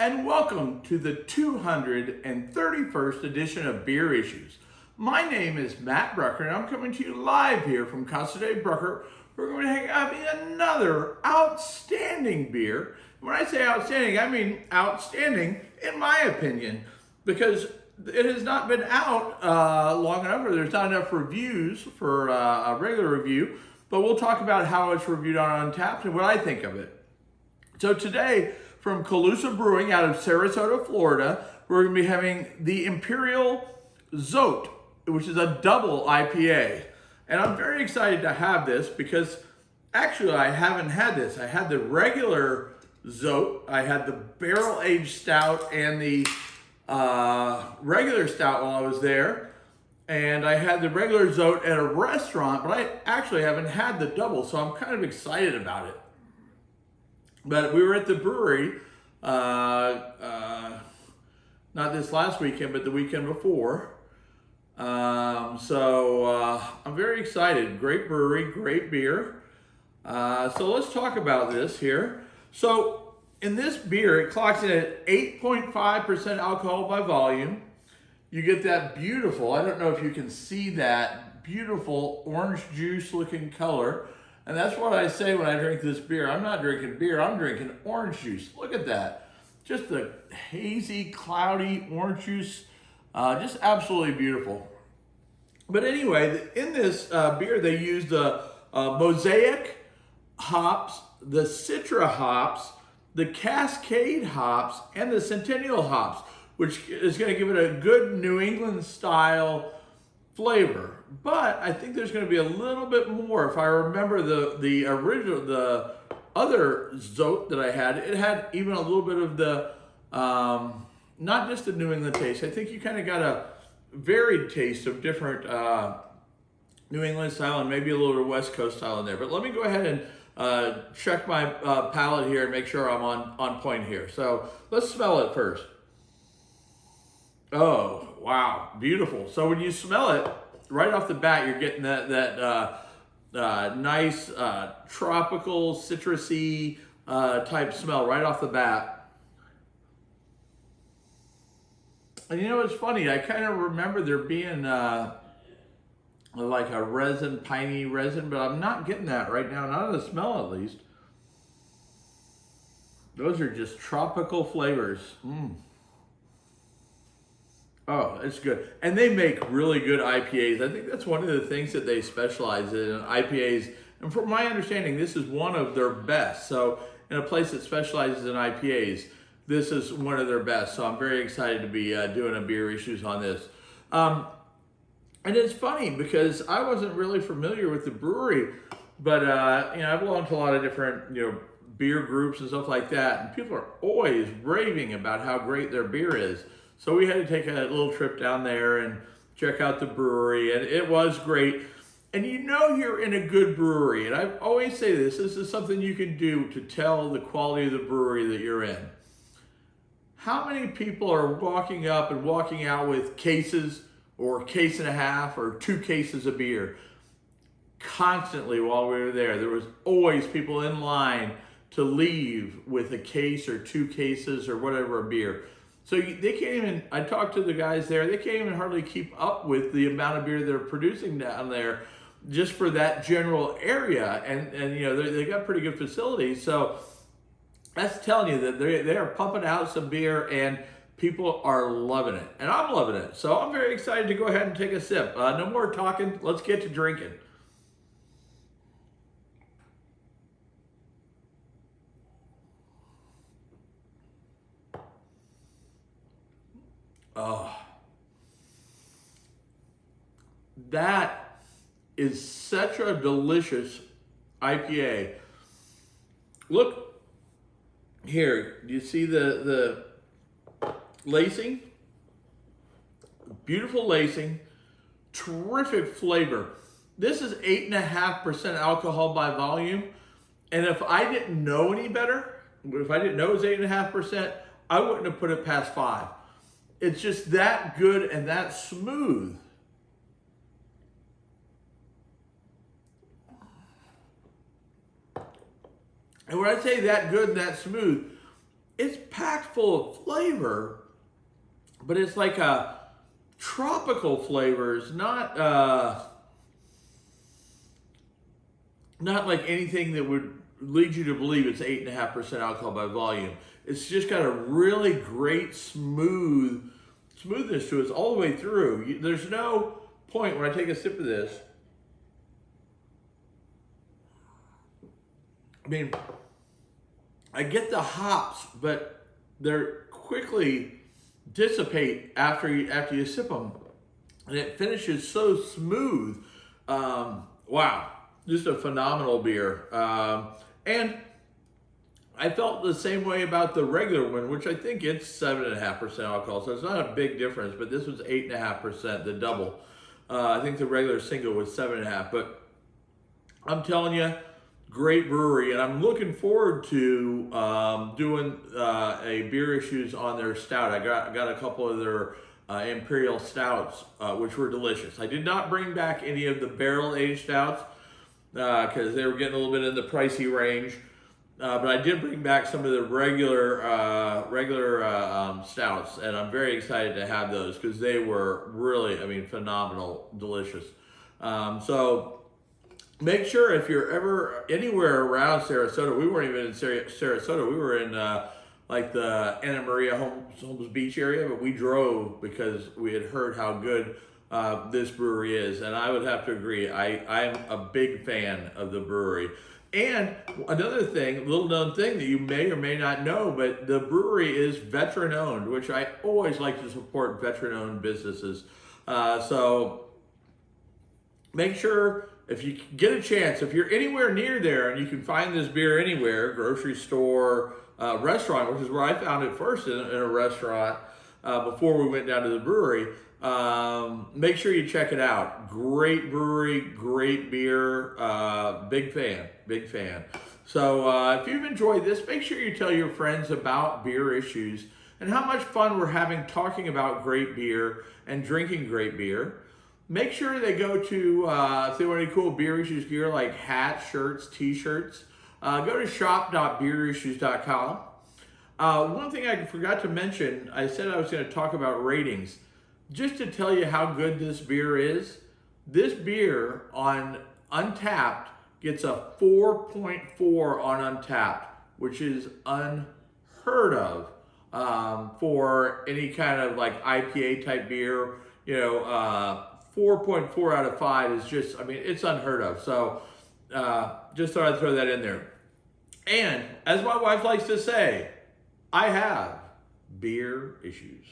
and welcome to the 231st edition of Beer Issues. My name is Matt Brucker, and I'm coming to you live here from Casa de Brucker. We're going to be having another outstanding beer. When I say outstanding, I mean outstanding in my opinion, because it has not been out long enough, or there's not enough reviews for a regular review, but we'll talk about how it's reviewed on Untappd and what I think of it. So today, from Calusa Brewing out of Sarasota, Florida, we're going to be having the Imperial Zote, which is a double IPA. And I'm very excited to have this because actually I haven't had this. I had the regular Zote, I had the barrel-aged stout and the regular stout while I was there. And I had the regular Zote at a restaurant, but I actually haven't had the double, so I'm kind of excited about it. But we were at the brewery, not this last weekend, but the weekend before. So I'm very excited. Great brewery, great beer. So let's talk about this here. So in this beer, it clocks in at 8.5% alcohol by volume. You get that beautiful, I don't know if you can see that, beautiful orange juice looking color. And that's what I say when I drink this beer. I'm not drinking beer, I'm drinking orange juice. Look at that. Just the hazy, cloudy orange juice. Just absolutely beautiful. But anyway, in this beer, they used the Mosaic hops, the Citra hops, the Cascade hops, and the Centennial hops, which is going to give it a good New England style flavor. But I think there's going to be a little bit more. If I remember the original, the other Zote that I had, it had even a little bit of the, not just the New England taste. I think you kind of got a varied taste of different New England style and maybe a little West Coast style in there. But let me go ahead and check my palate here and make sure I'm on point here. So let's smell it first. Oh, wow, beautiful. So when you smell it, right off the bat, you're getting that nice tropical, citrusy type smell right off the bat. And you know, it's funny, I kind of remember there being like a resin, piney resin, but I'm not getting that right now, not in the smell at least. Those are just tropical flavors. Oh, it's good. And they make really good IPAs. I think that's one of the things that they specialize in, IPAs. And from my understanding, this is one of their best. So in a place that specializes in IPAs, this is one of their best. So I'm very excited to be doing a Beer Issues on this. And it's funny because I wasn't really familiar with the brewery, but you know, I belong to a lot of different, you know, beer groups and stuff like that. And people are always raving about how great their beer is. So we had to take a little trip down there and check out the brewery, and it was great. And you know you're in a good brewery, and I always say this is something you can do to tell the quality of the brewery that you're in. How many people are walking up and walking out with cases or a case and a half or 2 cases of beer? Constantly while we were there, there was always people in line to leave with a case or 2 cases or whatever of beer. So they can't even, I talked to the guys there, they can't even hardly keep up with the amount of beer they're producing down there just for that general area. And you know, they got pretty good facilities. So that's telling you that they are pumping out some beer and people are loving it. And I'm loving it. So I'm very excited to go ahead and take a sip. No more talking, let's get to drinking. Oh, that is such a delicious IPA. Look here, do you see the lacing? Beautiful lacing, terrific flavor. This is 8.5% alcohol by volume. And if I didn't know any better, if I didn't know it was 8.5%, I wouldn't have put it past 5. It's just that good and that smooth. And when I say that good and that smooth, it's packed full of flavor, but it's like a tropical flavors, not like anything that would lead you to believe it's 8.5% alcohol by volume. It's just got a really great smoothness to it all the way through. There's no point when I take a sip of this. I mean, I get the hops, but they're quickly dissipate after you sip them, and it finishes so smooth. Wow, just a phenomenal beer. And I felt the same way about the regular one, which I think it's 7.5% alcohol, so it's not a big difference. But this was 8.5%, the double. I think the regular single was 7.5. But I'm telling you, great brewery, and I'm looking forward to doing a beer issues on their stout. I got a couple of their imperial stouts, which were delicious. I did not bring back any of the barrel aged stouts because they were getting a little bit in the pricey range. But I did bring back some of the regular stouts, and I'm very excited to have those because they were really, I mean, phenomenal, delicious. So make sure if you're ever anywhere around Sarasota, we weren't even in Sarasota, we were in like the Anna Maria Holmes Beach area, but we drove because we had heard how good this brewery is, and I would have to agree. I'm a big fan of the brewery. And another thing, little known thing that you may or may not know, but the brewery is veteran owned, which I always like to support veteran owned businesses. So make sure if you get a chance, if you're anywhere near there and you can find this beer anywhere, grocery store, restaurant, which is where I found it first in a restaurant before we went down to the brewery, make sure you check it out. Great brewery, great beer, big fan. So if you've enjoyed this, make sure you tell your friends about Beer Issues and how much fun we're having talking about great beer and drinking great beer. Make sure they go to, if they want any cool Beer Issues gear like hats, shirts, t-shirts, go to shop.beerissues.com. One thing I forgot to mention, I said I was going to talk about ratings. Just to tell you how good this beer is, this beer on Untapped gets a 4.4 on Untapped, which is unheard of for any kind of like IPA type beer. 4.4 out of 5 is just, I mean, it's unheard of. So just thought I'd throw that in there. And as my wife likes to say, I have beer issues.